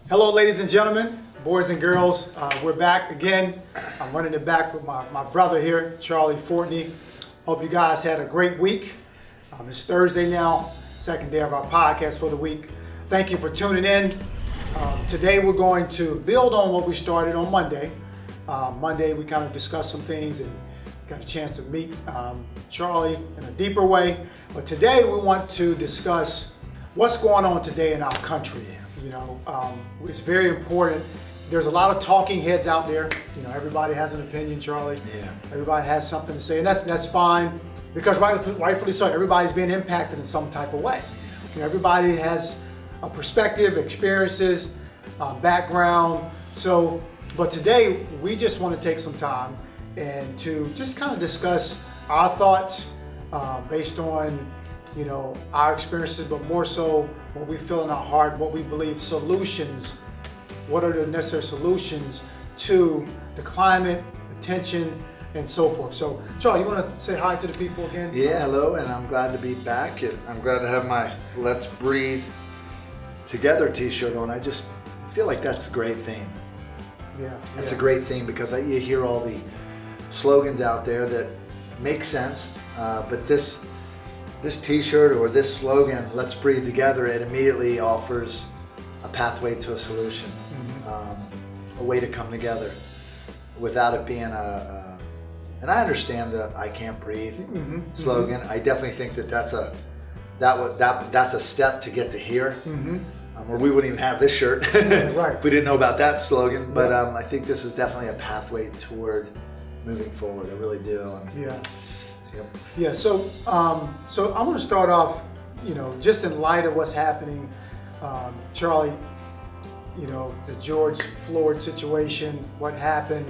Hello, ladies and gentlemen, boys and girls. We're back again. I'm running it back with my brother here, Charlie Fortney. Hope you guys had a great week. It's Thursday now, second day of our podcast for the week. Thank you for tuning in. Today we're going to build on what we started on Monday. Monday we kind of discussed some things and got a chance to meet Charlie in a deeper way. But today we want to discuss what's going on today in our country. You know, it's very important. There's a lot of talking heads out there. You know, everybody has an opinion, Charlie. Yeah. Everybody has something to say, and that's fine, because rightfully so. Everybody's being impacted in some type of way. You know, everybody has a perspective, experiences, background. So, but today we just want to take some time and to just kind of discuss our thoughts based on, you know, our experiences, but more so what we feel in our heart, what we believe solutions, what are the necessary solutions to the climate, the tension, and so forth. So, Charlie, you want to say hi to the people again? Yeah, hello, and I'm glad to be back. And I'm glad to have my Let's Breathe Together t-shirt on. I just feel like that's a great theme. Yeah. That's a great theme because you hear all the slogans out there that make sense, but this t-shirt or this slogan, Let's Breathe Together, it immediately offers a pathway to a solution, a way to come together without it being and I understand the I can't breathe slogan. I definitely think that's a step to get to here, or we wouldn't even have this shirt if we didn't know about that slogan. But I think this is definitely a pathway toward moving forward. I really do. Yeah. So I'm going to start off, you know, just in light of what's happening, Charlie. You know, the George Floyd situation, what happened,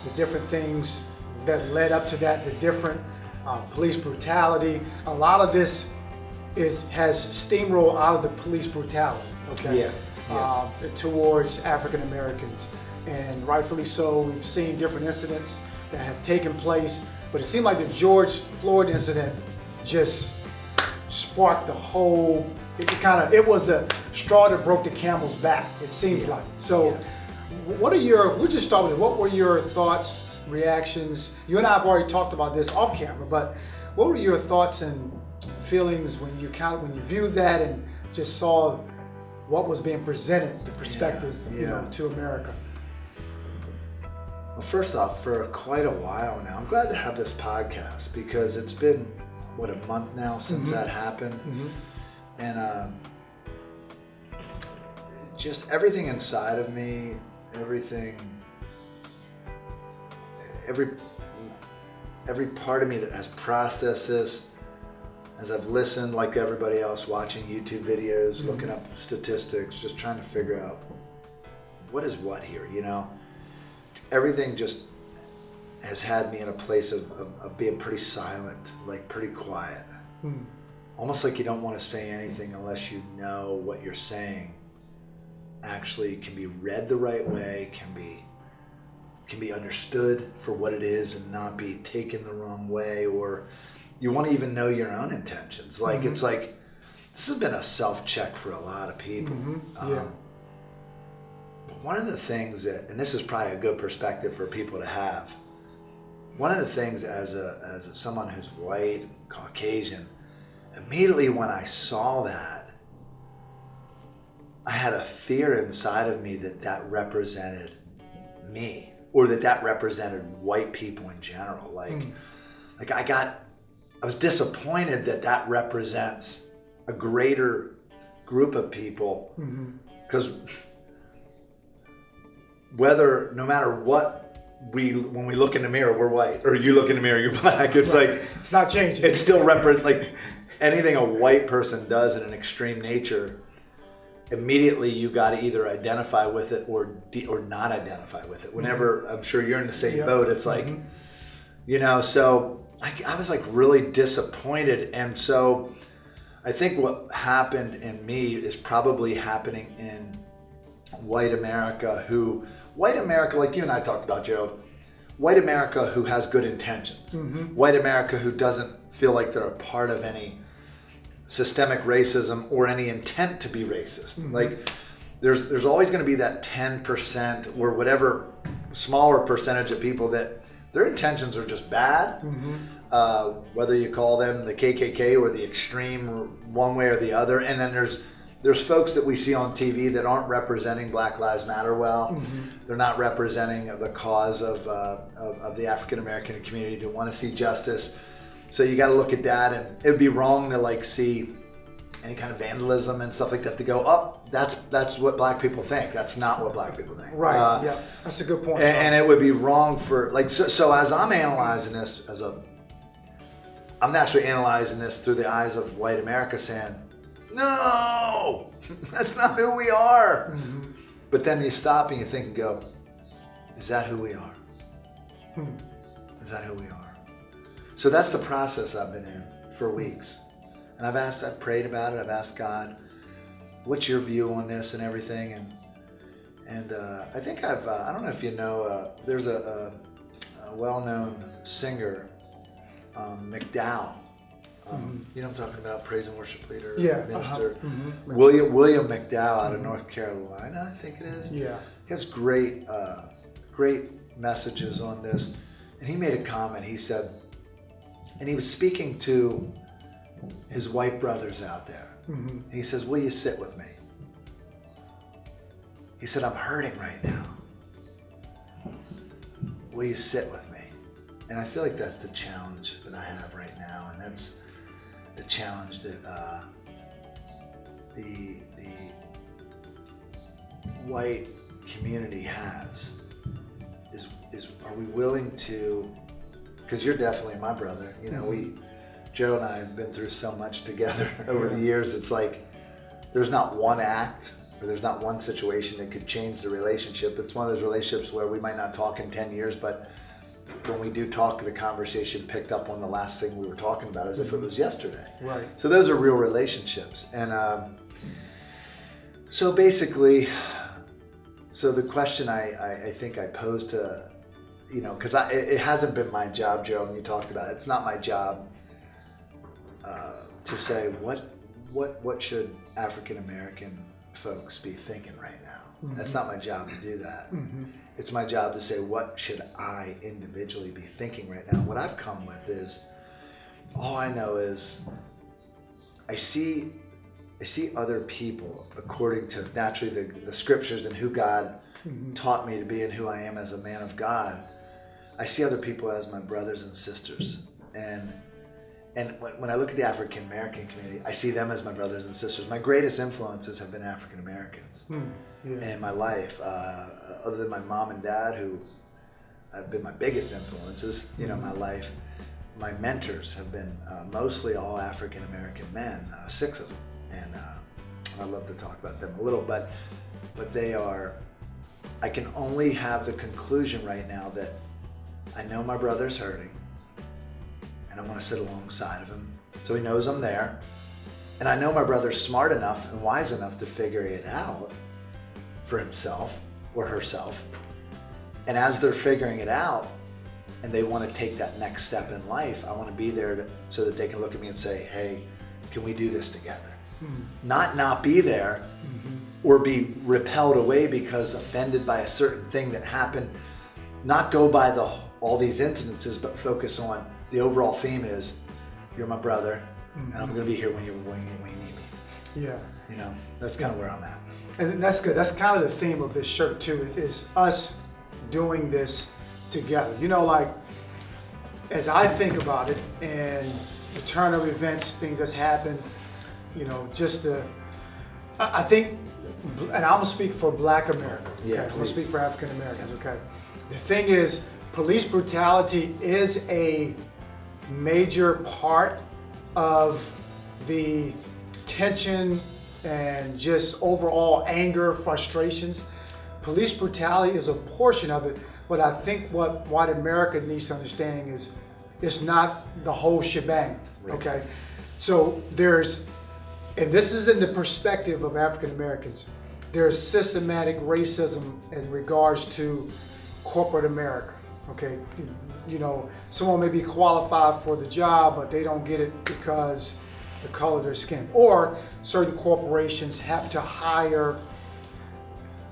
the different things that led up to that, the different police brutality. A lot of this has steamrolled out of the police brutality. Okay. Yeah. Towards African Americans, and rightfully so. We've seen different incidents that have taken place. But it seemed like the George Floyd incident just sparked the whole. It was the straw that broke the camel's back. It seems like. So, we'll just start with it. What were your thoughts, reactions? You and I have already talked about this off camera, but what were your thoughts and feelings when you viewed that and just saw what was being presented, the perspective, you know, to America? Well, first off, for quite a while now, I'm glad to have this podcast because it's been, a month now since that happened. And just everything inside of me, every part of me that has processed this, as I've listened, like everybody else, watching YouTube videos, looking up statistics, just trying to figure out what is what here, you know? Everything just has had me in a place of being pretty silent, like pretty quiet. Almost like you don't want to say anything unless you know what you're saying actually can be read the right way, can be understood for what it is and not be taken the wrong way, or you want to even know your own intentions. Like it's like, this has been a self-check for a lot of people. One of the things that, and this is probably a good perspective for people to have, one of the things as someone who's white, Caucasian, immediately when I saw that, I had a fear inside of me that represented me, or that represented white people in general. Like I was disappointed that represents a greater group of people, because no matter what when we look in the mirror, we're white, or you look in the mirror, you're black. It's like, it's not changing. It's still like anything a white person does in an extreme nature, immediately you got to either identify with it or not identify with it. Whenever I'm sure you're in the same boat, it's like, you know, so I was like really disappointed. And so I think what happened in me is probably happening in white America, like you and I talked about, Gerald, white America who has good intentions, white America who doesn't feel like they're a part of any systemic racism or any intent to be racist. Like there's always going to be that 10% or whatever smaller percentage of people that their intentions are just bad. Whether you call them the KKK or the extreme one way or the other. And then there's folks that we see on TV that aren't representing Black Lives Matter well. They're not representing the cause of the African American community to want to see justice. So you got to look at that, and it would be wrong to like see any kind of vandalism and stuff like that to go, oh, that's what black people think. That's not what black people think. Right. Yeah, that's a good point. And it would be wrong for like so as I'm analyzing this I'm naturally analyzing this through the eyes of white America, saying, no, that's not who we are. But then you stop and you think and go, is that who we are? Is that who we are? So that's the process I've been in for weeks. And I've prayed about it. I've asked God, what's your view on this and everything? And I think I don't know if you know, there's a well-known singer, McDowell. You know what I'm talking about, praise and worship leader, minister. William McDowell out of North Carolina, I think it is. Yeah. He has great messages on this. And he made a comment, he said, and he was speaking to his white brothers out there. He says, will you sit with me? He said, I'm hurting right now. Will you sit with me? And I feel like that's the challenge that I have right now, and that's the challenge that the white community has. Is are we willing to? Because you're definitely my brother. You know, Gerald and I have been through so much together over the years. It's like there's not one act or there's not one situation that could change the relationship. It's one of those relationships where we might not talk in 10 years, but when we do talk, the conversation picked up on the last thing we were talking about as if it was yesterday. Right. So those are real relationships. And so basically, so the question I think I posed to, you know, because it hasn't been my job, Gerald, and you talked about it. It's not my job to say what should African American folks be thinking right now. That's not my job to do that. It's my job to say, what should I individually be thinking right now? What I've come with is, all I know is I see other people according to naturally the scriptures and who God taught me to be and who I am as a man of God. I see other people as my brothers and sisters. And when I look at the African American community, I see them as my brothers and sisters. My greatest influences have been African Americans in my life, other than my mom and dad, who have been my biggest influences, you know, in my life. My mentors have been mostly all African American men, 6 of them, and I'd love to talk about them a little, but they are. I can only have the conclusion right now that I know my brother's hurting, and I want to sit alongside of him so he knows I'm there. And I know my brother's smart enough and wise enough to figure it out for himself or herself. And as they're figuring it out and they want to take that next step in life, I want to be there so that they can look at me and say, hey, can we do this together? Not be there or be repelled away because offended by a certain thing that happened. Not go by all these incidences, but focus on the overall theme is, you're my brother, and I'm going to be here when you need me. Yeah. You know, that's kind of where I'm at. And that's good. That's kind of the theme of this shirt too, is us doing this together. You know, like, as I think about it and the turn of events, things that's happened, you know, I think, and I'm going to speak for Black America. Okay? Yeah, I'm going to speak for African Americans, okay? The thing is, police brutality is a major part of the tension and just overall anger, frustrations. Police brutality is a portion of it, but I think what white America needs to understand is it's not the whole shebang, okay? So and this is in the perspective of African Americans, there's systematic racism in regards to corporate America, okay? You know, someone may be qualified for the job, but they don't get it because the color of their skin. Or certain corporations have to hire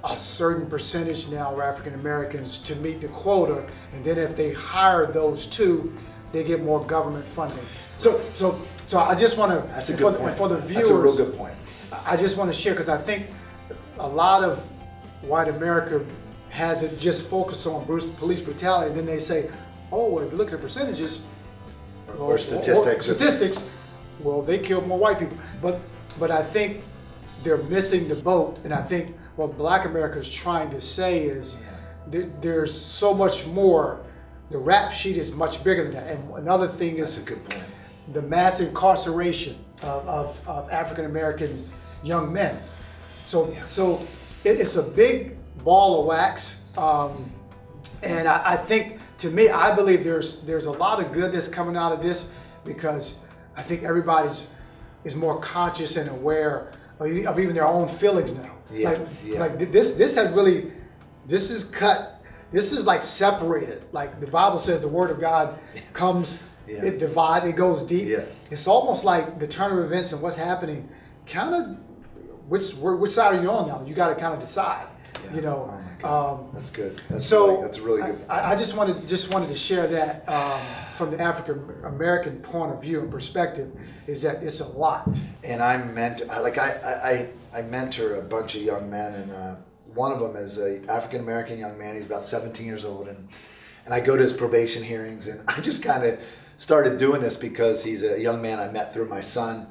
a certain percentage now of African Americans to meet the quota, and then if they hire those two, they get more government funding. So I just want to, That's a good point. For the viewers, that's a real good point. I just want to share, because I think a lot of white America has it just focused on police brutality, and then they say, oh, well, if you look at the percentages, Or statistics. Well, they killed more white people. But I think they're missing the boat, and I think what Black America is trying to say is there's so much more. The rap sheet is much bigger than that. And another thing is That's a good point. the mass incarceration of African American young men. So it's a big ball of wax, and I think, to me, I believe there's a lot of goodness coming out of this, because I think everybody's is more conscious and aware of even their own feelings now. Like this had really, this is like separated. Like the Bible says, the Word of God comes, it divides, it goes deep. Yeah. It's almost like the turn of events and what's happening. Kind of, which side are you on now? You got to kind of decide. Yeah. You know. Oh my God. That's good. That's a really good. I just wanted to share that from the African American point of view and perspective, is that it's a lot. And I mentor a bunch of young men, and one of them is a African American young man. He's about 17 years old, and I go to his probation hearings, and I just kind of started doing this because he's a young man I met through my son,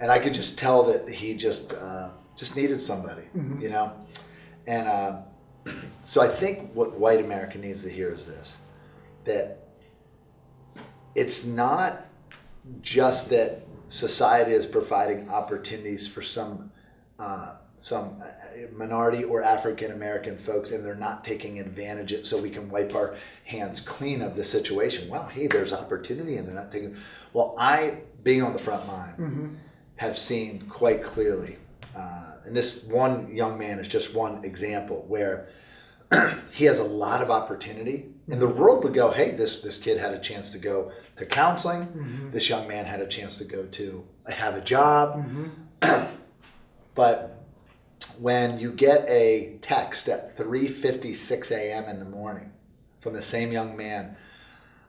and I could just tell that he just needed somebody, you know. And so I think what white America needs to hear is this: that it's not just that society is providing opportunities for some minority or African American folks, and they're not taking advantage of it, so we can wipe our hands clean of the situation. Well, hey, there's opportunity, and they're not taking. Well, I, being on the front line, have seen quite clearly. And this one young man is just one example where he has a lot of opportunity, and the world would go, hey, this kid had a chance to go to counseling. This young man had a chance to go to have a job. But when you get a text at 3:56 a.m. in the morning from the same young man,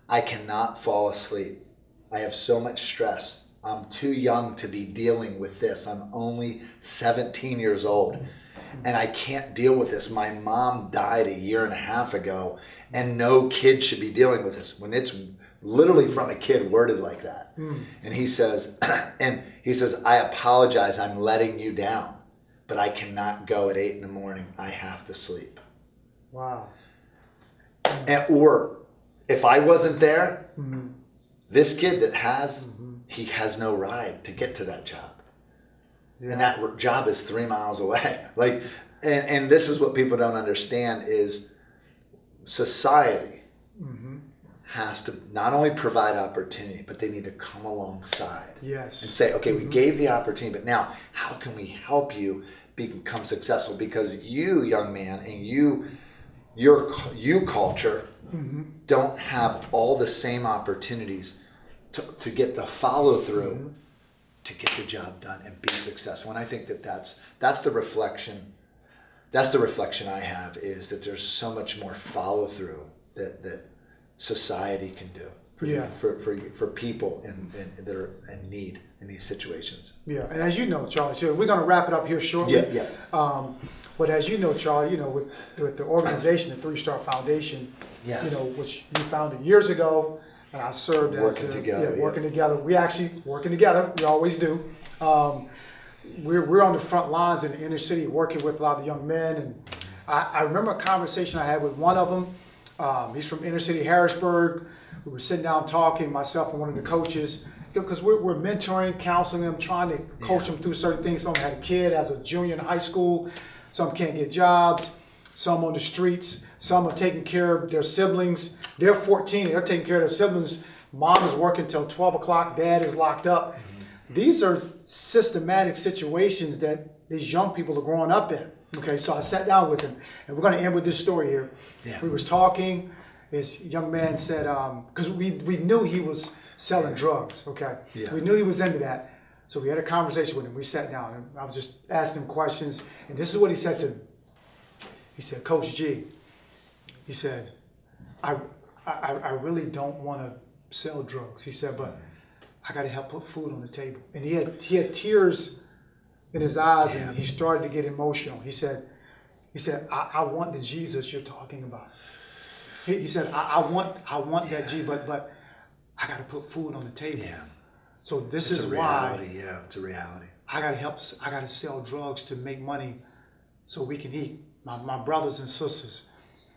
I cannot fall asleep. I have so much stress. I'm too young to be dealing with this. I'm only 17 years old, and I can't deal with this. My mom died a year and a half ago, and no kid should be dealing with this. When it's literally from a kid worded like that. And he says, I apologize, I'm letting you down, but I cannot go at 8 in the morning. I have to sleep. Wow. Or if I wasn't there, this kid that he has no ride to get to that job. And that job is 3 miles away. Like, and this is what people don't understand is society has to not only provide opportunity, but they need to come alongside. Yes. And say, okay, we gave the opportunity, but now how can we help you become successful? Because you, young man, and your culture don't have all the same opportunities to get the follow through to get the job done and be successful. And I think that's the reflection. That's the reflection I have, is that there's so much more follow through that society can do for people that are in need in these situations. Yeah, and as you know, Charlie, so we're going to wrap it up here shortly. But as you know, Charlie, with the organization, the 3-Star Foundation, which you founded years ago, and I served working together. We actually working together. We always do. We're on the front lines in the inner city, working with a lot of young men. And I remember a conversation I had with one of them. He's from inner city Harrisburg. We were sitting down talking, myself and one of the coaches, because we're mentoring, counseling them, trying to coach them through certain things. Some had a kid as a junior in high school. Some can't get jobs. Some on the streets. Some are taking care of their siblings. They're 14. They're taking care of their siblings. Mom is working till 12 o'clock. Dad is locked up. These are systematic situations that these young people are growing up in. Okay, so I sat down with him, and we're going to end with this story here. We was talking. This young man said, because we knew he was selling drugs. Okay, we knew he was into that. So we had a conversation with him. We sat down, and I was just asking him questions. And this is what he said to me. He said, Coach G, he said, I really don't want to sell drugs. He said, but I got to help put food on the table. And he had tears in his eyes, and he started to get emotional. He said, I want the Jesus you're talking about. He said, I want that Jesus, but I got to put food on the table. Yeah. So this It's is a why reality. Yeah, it's a reality. I got to sell drugs to make money so we can eat, my brothers and sisters.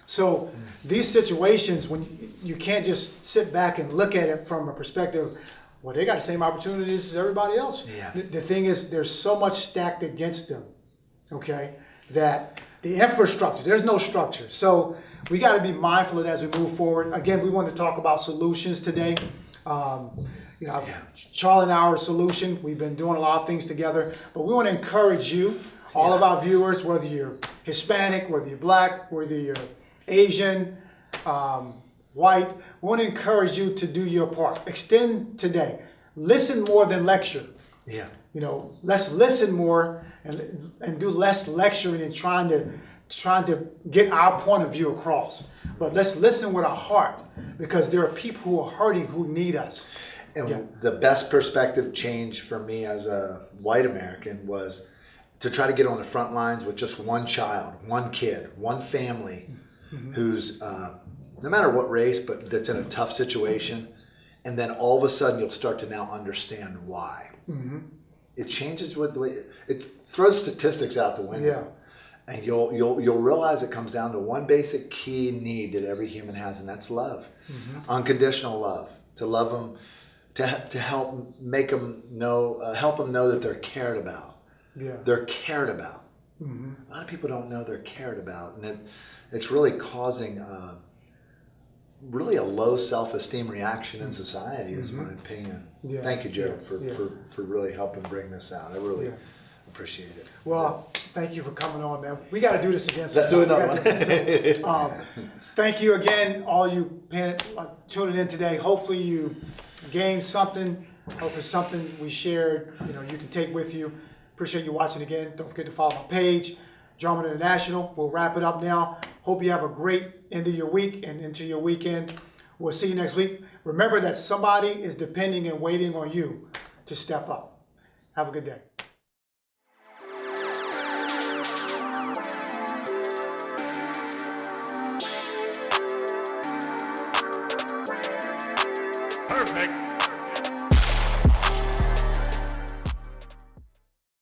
So these situations, when you can't just sit back and look at it from a perspective, well, they got the same opportunities as everybody else. Yeah. The thing is, there's so much stacked against them, okay, that the infrastructure, there's no structure. So we got to be mindful of that as we move forward. Again, we want to talk about solutions today. Charlie and our solution, we've been doing a lot of things together, but we want to encourage you, all of our viewers, whether you're Hispanic, whether you're Black, whether you're Asian, white, we want to encourage you to do your part. Extend today. Listen more than lecture. Yeah. Let's listen more and do less lecturing and trying to get our point of view across. But let's listen with our heart, because there are people who are hurting who need us. And the best perspective change for me as a white American was to try to get on the front lines with just one child, one kid, one family who's, no matter what race, but that's in a tough situation. And then all of a sudden you'll start to now understand why. It changes the way, it throws statistics out the window. Yeah. And you'll realize it comes down to one basic key need that every human has, and that's love. Unconditional love. To love them, to help make them know, help them know that they're cared about. Yeah. They're cared about. A lot of people don't know they're cared about, and it's really causing really a low self-esteem reaction in society, is my opinion. Yeah. Thank you, Gerald, for really helping bring this out. I really appreciate it. Well, thank you for coming on, man. We got to do this again. Let's do another one. Thank you again, all you tuning in today. Hopefully you gained something. Hopefully something we shared, you can take with you. Appreciate you watching again. Don't forget to follow my page, Drummond International. We'll wrap it up now. Hope you have a great end of your week and into your weekend. We'll see you next week. Remember that somebody is depending and waiting on you to step up. Have a good day. Perfect.